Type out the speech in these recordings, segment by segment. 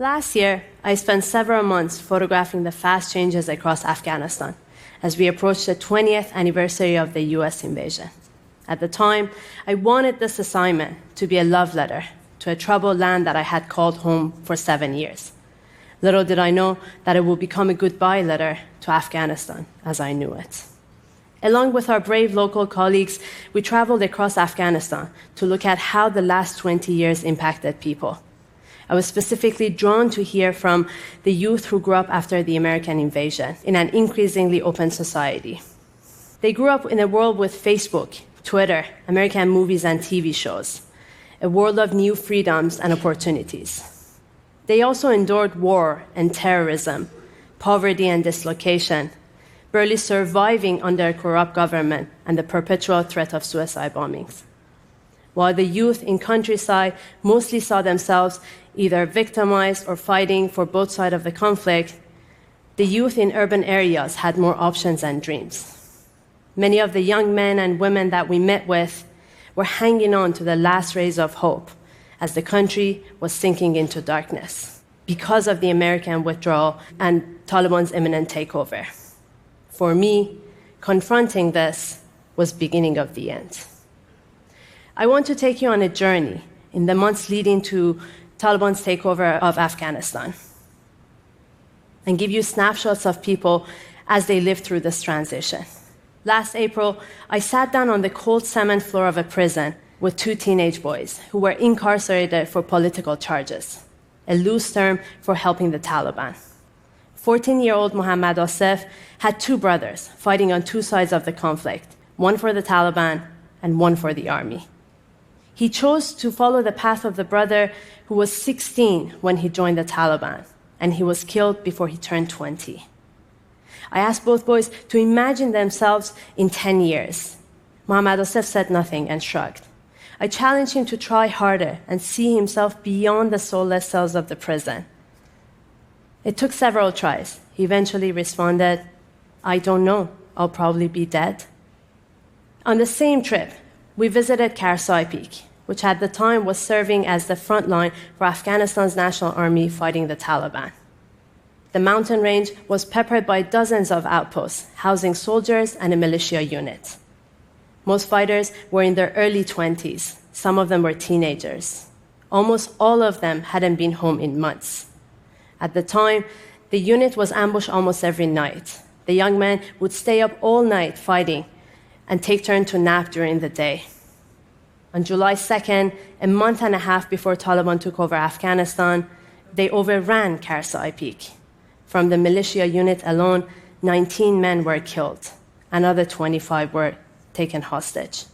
Last year, I spent several months photographing the fast changes across Afghanistan as we approached the 20th anniversary of the US invasion. At the time, I wanted this assignment to be a love letter to a troubled land that I had called home for 7 years. Little did I know that it would become a goodbye letter to Afghanistan as I knew it. Along with our brave local colleagues, we traveled across Afghanistan to look at how the last 20 years impacted people. I was specifically drawn to hear from the youth who grew up after the American invasion in an increasingly open society. They grew up in a world with Facebook, Twitter, American movies and TV shows, a world of new freedoms and opportunities. They also endured war and terrorism, poverty and dislocation, barely surviving under a corrupt government and the perpetual threat of suicide bombings. While the youth in countryside mostly saw themselves either victimized or fighting for both sides of the conflict, the youth in urban areas had more options and dreams. Many of the young men and women that we met with were hanging on to the last rays of hope as the country was sinking into darkness because of the American withdrawal and Taliban's imminent takeover. For me, confronting this was the beginning of the end. I want to take you on a journey in the months leading to Taliban's takeover of Afghanistan and give you snapshots of people as they lived through this transition. Last April, I sat down on the cold cement floor of a prison with 2 teenage boys who were incarcerated for political charges, a loose term for helping the Taliban. 14-year-old Mohammad Asif had 2 brothers fighting on 2 sides of the conflict, one for the Taliban and one for the army. He chose to follow the path of the brother who was 16 when he joined the Taliban, and he was killed before he turned 20. I asked both boys to imagine themselves in 10 years. Mohammad Asif said nothing and shrugged. I challenged him to try harder and see himself beyond the soulless cells of the prison. It took several tries. He eventually responded, "I don't know. I'll probably be dead." On the same trip, we visited Karsai Peak, which at the time was serving as the frontline for Afghanistan's national army fighting the Taliban. The mountain range was peppered by dozens of outposts, housing soldiers and a militia unit. Most fighters were in their early 20s. Some of them were teenagers. Almost all of them hadn't been home in months. At the time, the unit was ambushed almost every night. The young men would stay up all night fighting and take turns to nap during the day. On July 2nd, a month and a half before Taliban took over Afghanistan, they overran Karsai Peak. From the militia unit alone, 19 men were killed. Another 25 were taken hostage.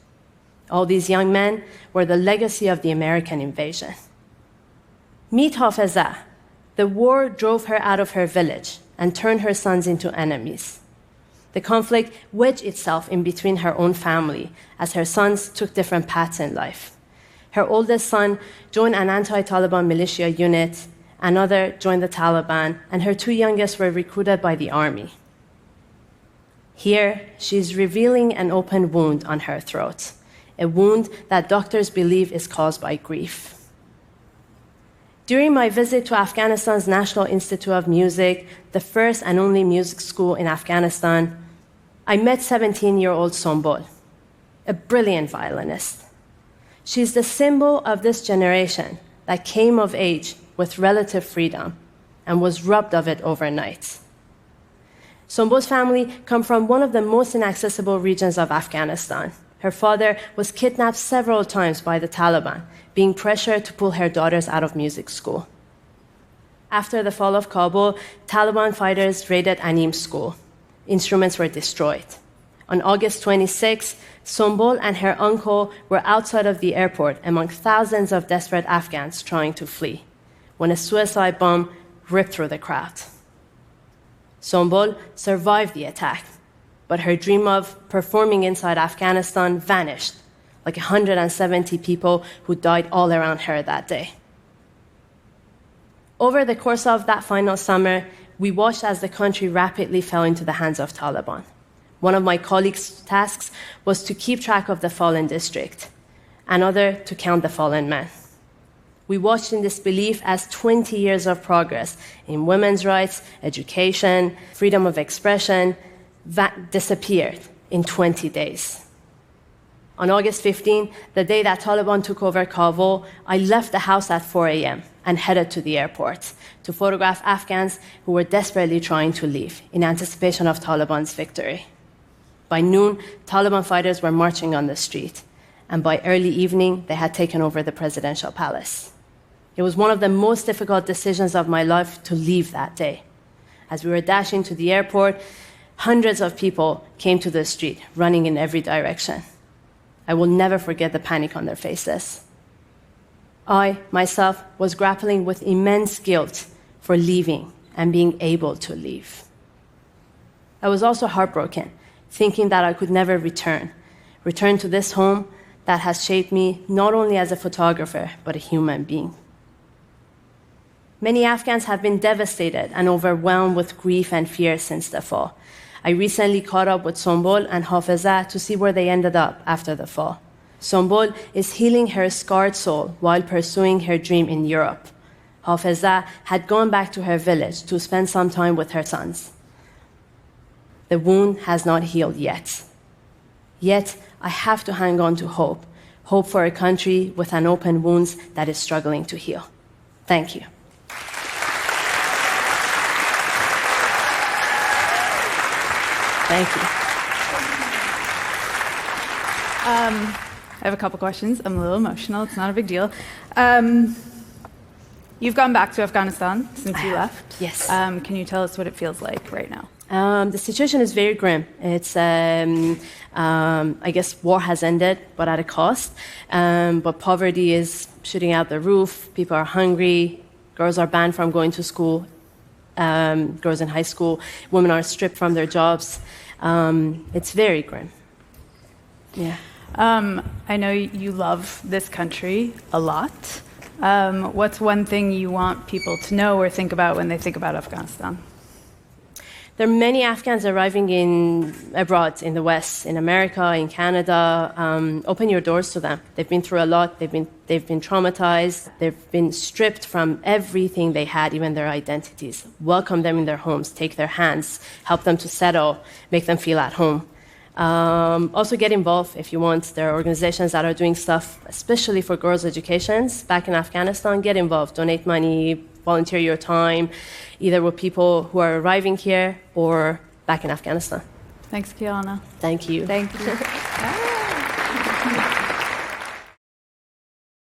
All these young men were the legacy of the American invasion. Meet Hafiza. The war drove her out of her village and turned her sons into enemies. The conflict wedged itself in between her own family as her sons took different paths in life. Her oldest son joined an anti-Taliban militia unit, another joined the Taliban, and her 2 youngest were recruited by the army. Here, she's revealing an open wound on her throat, a wound that doctors believe is caused by grief. During my visit to Afghanistan's National Institute of Music, the first and only music school in Afghanistan, I met 17-year-old Sumbul, a brilliant violinist. She's the symbol of this generation that came of age with relative freedom and was robbed of it overnight. Sumbul's family come from one of the most inaccessible regions of Afghanistan. Her father was kidnapped several times by the Taliban, being pressured to pull her daughters out of music school. After the fall of Kabul, Taliban fighters raided ANIM school. Instruments were destroyed. On August 26, Sumbul and her uncle were outside of the airport among thousands of desperate Afghans trying to flee, when a suicide bomb ripped through the crowd. Sumbul survived the attack, but her dream of performing inside Afghanistan vanished, like 170 people who died all around her that day. Over the course of that final summer, we watched as the country rapidly fell into the hands of Taliban. One of my colleagues' tasks was to keep track of the fallen district, another to count the fallen men. We watched in disbelief as 20 years of progress in women's rights, education, freedom of expression, that disappeared in 20 days. On August 15, the day that Taliban took over Kabul, I left the house at 4 a.m. and headed to the airport to photograph Afghans who were desperately trying to leave in anticipation of Taliban's victory. By noon, Taliban fighters were marching on the street, and by early evening, they had taken over the presidential palace. It was one of the most difficult decisions of my life to leave that day. As we were dashing to the airport, hundreds of people came to the street, running in every direction. I will never forget the panic on their faces. I, myself, was grappling with immense guilt for leaving and being able to leave. I was also heartbroken, thinking that I could never return to this home that has shaped me not only as a photographer, but a human being. Many Afghans have been devastated and overwhelmed with grief and fear since the fall. I recently caught up with Sumbul and Hafiza to see where they ended up after the fall. Sumbul is healing her scarred soul while pursuing her dream in Europe. Hafiza had gone back to her village to spend some time with her sons. The wound has not healed yet. Yet, I have to hang on to hope for a country with an open wound that is struggling to heal. Thank you. Thank you. I have a couple questions. I'm a little emotional. It's not a big deal. You've gone back to Afghanistan since you left. Yes. Can you tell us what it feels like right now? The situation is very grim. It's, I guess, war has ended, but at a cost. But poverty is shooting out the roof. People are hungry. Girls are banned from going to school. Girls in high school. Women are stripped from their jobs. It's very grim. Yeah. I know you love this country a lot. What's one thing you want people to know or think about when they think about Afghanistan? There are many Afghans arriving abroad, in the West, in America, in Canada. Open your doors to them. They've been through a lot. They've been traumatized. They've been stripped from everything they had, even their identities. Welcome them in their homes. Take their hands. Help them to settle. Make them feel at home. Also get involved if you want. There are organizations that are doing stuff, especially for girls' educations back in Afghanistan. Get involved. Donate money. Volunteer your time, either with people who are arriving here or back in Afghanistan. Thanks, Kiana. Thank you. Thank you.